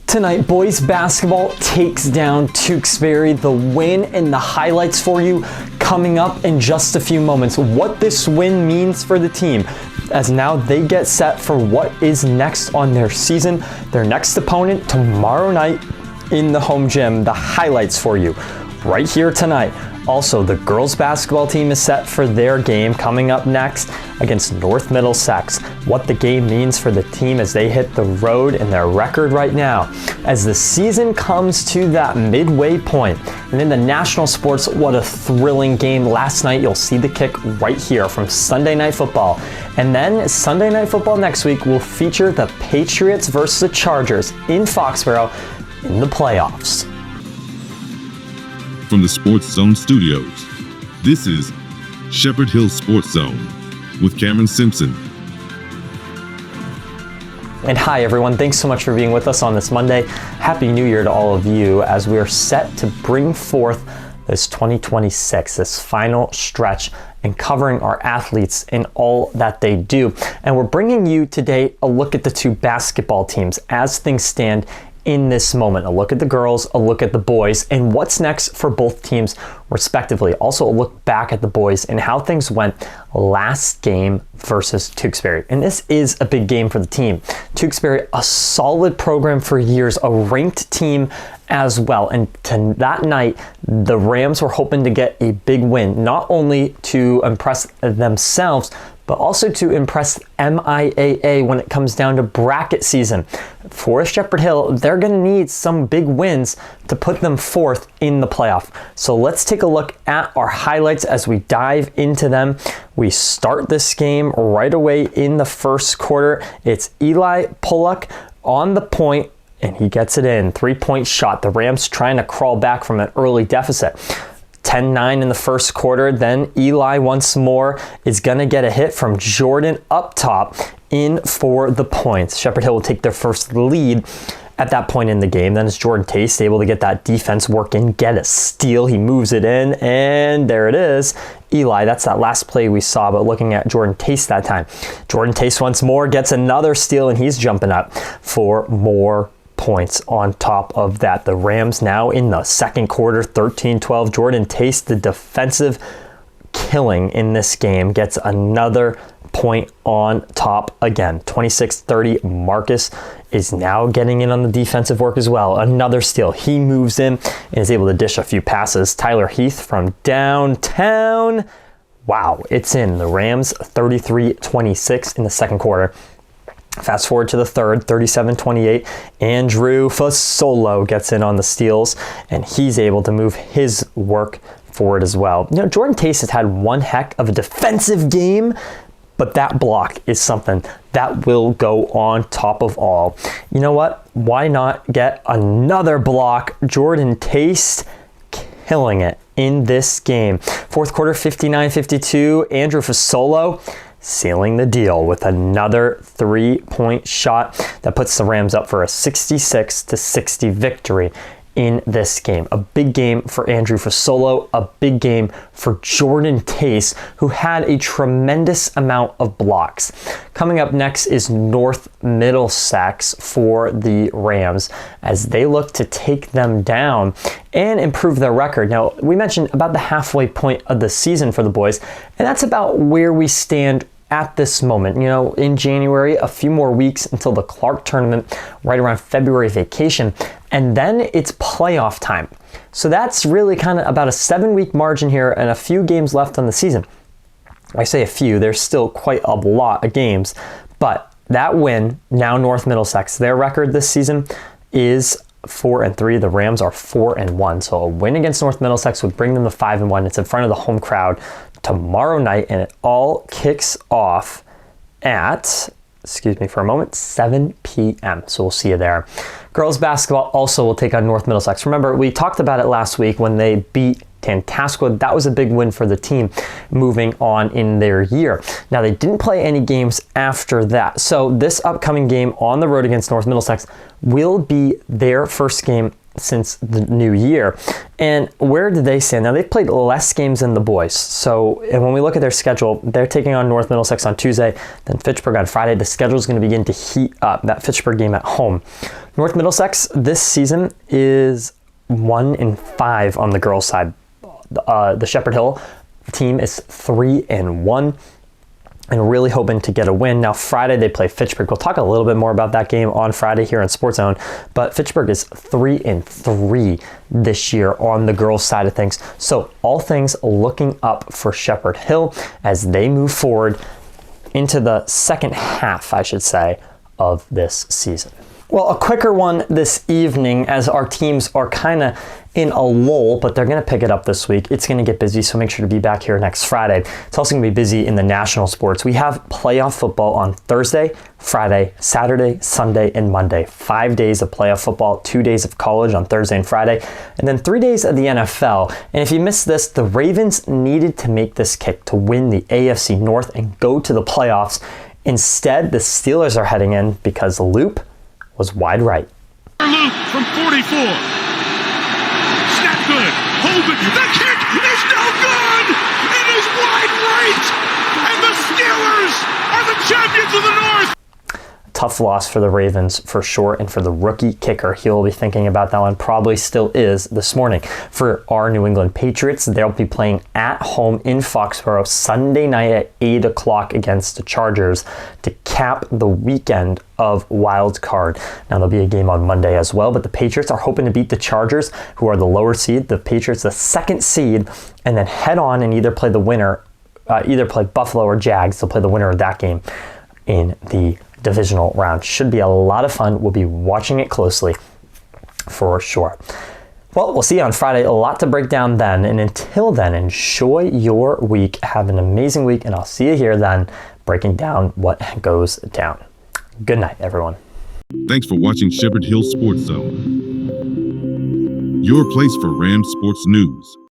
Tonight, boys basketball takes down Tewksbury. The win and the highlights for you coming up in just a few moments. What this win means for the team, as now they get set for what is next on their season. Their next opponent tomorrow night in the home gym. The highlights for you right here tonight. Also, the girls basketball team is set for their game coming up next against North Middlesex. What the game means for the team as they hit the road and their record right now. As the season comes to that midway point, and in the national sports, what a thrilling game last night. You'll see the kick right here from Sunday Night Football. And then Sunday Night Football next week will feature the Patriots versus the Chargers in Foxborough in the playoffs. From the Sports Zone studios, this is Shepherd Hill Sports Zone with Cameron Simpson. And hi everyone, thanks so much for being with us on this Monday. Happy New Year to all of you as we are set to bring forth this 2026, this final stretch, and covering our athletes in all that they do. And we're bringing you today a look at the two basketball teams as things stand in this moment. A look at the girls, a look at the boys, and what's next for both teams respectively. Also a look back at the boys and how things went last game versus Tewksbury. And this is a big game for the team. Tewksbury, a solid program for years, a ranked team as well. And that night, the Rams were hoping to get a big win, not only to impress themselves, but also to impress MIAA when it comes down to bracket season. For Shepherd Hill, they're going to need some big wins to put them fourth in the playoff. So let's take a look at our highlights as we dive into them. We start this game right away in the first quarter. It's Eli Pullock on the point, and he gets it in. 3-point shot. The Rams trying to crawl back from an early deficit. 10-9 in the first quarter. Then Eli once more is going to get a hit from Jordan up top in for the points. Shepherd Hill will take their first lead at that point in the game. Then it's Jordan Taste able to get that defense working, get a steal. He moves it in, and there it is. Eli, that's that last play we saw, but looking at Jordan Taste that time. Jordan Taste once more gets another steal, and he's jumping up for more points on top of that. The Rams now in the second quarter, 13-12. Jordan Taste, the defensive killing in this game, gets another point on top again. 26-30. Marcus is now getting in on the defensive work as well. Another steal. He moves in and is able to dish a few passes. Tyler Heath from downtown. Wow, it's in. The Rams 33-26 in the second quarter. Fast forward to the third, 37-28. Andrew Fasolo gets in on the steals, and he's able to move his work forward as well. You know, Jordan Taste has had one heck of a defensive game, but that block is something that will go on top of all. You know what? Why not get another block? Jordan Taste killing it in this game. Fourth quarter, 59-52. Andrew Fasolo sealing the deal with another 3-point shot that puts the Rams up for a 66-60 victory in this game. A big game for Andrew Fasolo, a big game for Jordan Taste, who had a tremendous amount of blocks. Coming up next is North Middlesex for the Rams as they look to take them down and improve their record. Now, we mentioned about the halfway point of the season for the boys, and that's about where we stand at this moment. You know, in January, a few more weeks until the Clark tournament, right around February vacation, and then it's playoff time. So that's really kind of about a 7-week margin here and a few games left on the season. I say a few, there's still quite a lot of games, but that win, now North Middlesex, their record this season is 4-3. The Rams are 4-1. So a win against North Middlesex would bring them to 5-1. It's in front of the home crowd tomorrow night, and it all kicks off at, excuse me for a moment, 7 p.m. So we'll see you there. Girls basketball also will take on North Middlesex. Remember, we talked about it last week when they beat Tantascwa. That was a big win for the team moving on in their year. Now, they didn't play any games after that. So this upcoming game on the road against North Middlesex will be their first game since the new year. And where do they stand? Now, they've played less games than the boys. So, and when we look at their schedule, they're taking on North Middlesex on Tuesday, then Fitchburg on Friday. The schedule is going to begin to heat up, that Fitchburg game at home. North Middlesex this season is 1-5 on the girls' side. The Shepherd Hill team is 3-1 and really hoping to get a win. Now Friday they play Fitchburg. We'll talk a little bit more about that game on Friday here on Sports Zone, but Fitchburg is 3-3 this year on the girls' side of things. So all things looking up for Shepherd Hill as they move forward into the second half, I should say, of this season. Well, a quicker one this evening as our teams are kind of in a lull, but they're going to pick it up this week. It's going to get busy, so make sure to be back here next Friday. It's also going to be busy in the national sports. We have playoff football on Thursday, Friday, Saturday, Sunday, and Monday. 5 days of playoff football, 2 days of college on Thursday and Friday, and then 3 days of the NFL. And if you missed this, the Ravens needed to make this kick to win the AFC North and go to the playoffs. Instead, the Steelers are heading in because the loop was wide right. Loop from 44. Snap good. Hold it. The kick is no good. It is wide right. And the Steelers are the champions of the North. Tough loss for the Ravens for sure, and for the rookie kicker, he'll be thinking about that one, probably still is this morning. For our New England Patriots, they'll be playing at home in Foxborough Sunday night at 8 o'clock against the Chargers to cap the weekend of Wild Card. Now there'll be a game on Monday as well, but the Patriots are hoping to beat the Chargers, who are the lower seed, the Patriots the second seed, and then head on and either play the winner, either play Buffalo or Jags. They'll play the winner of that game in the divisional round. Should be a lot of fun. We'll be watching it closely for sure. Well, we'll see you on Friday. A lot to break down then. And until then, enjoy your week. Have an amazing week. And I'll see you here then, breaking down what goes down. Good night, everyone. Thanks for watching Shepherd Hill Sports Zone, your place for Rams sports news.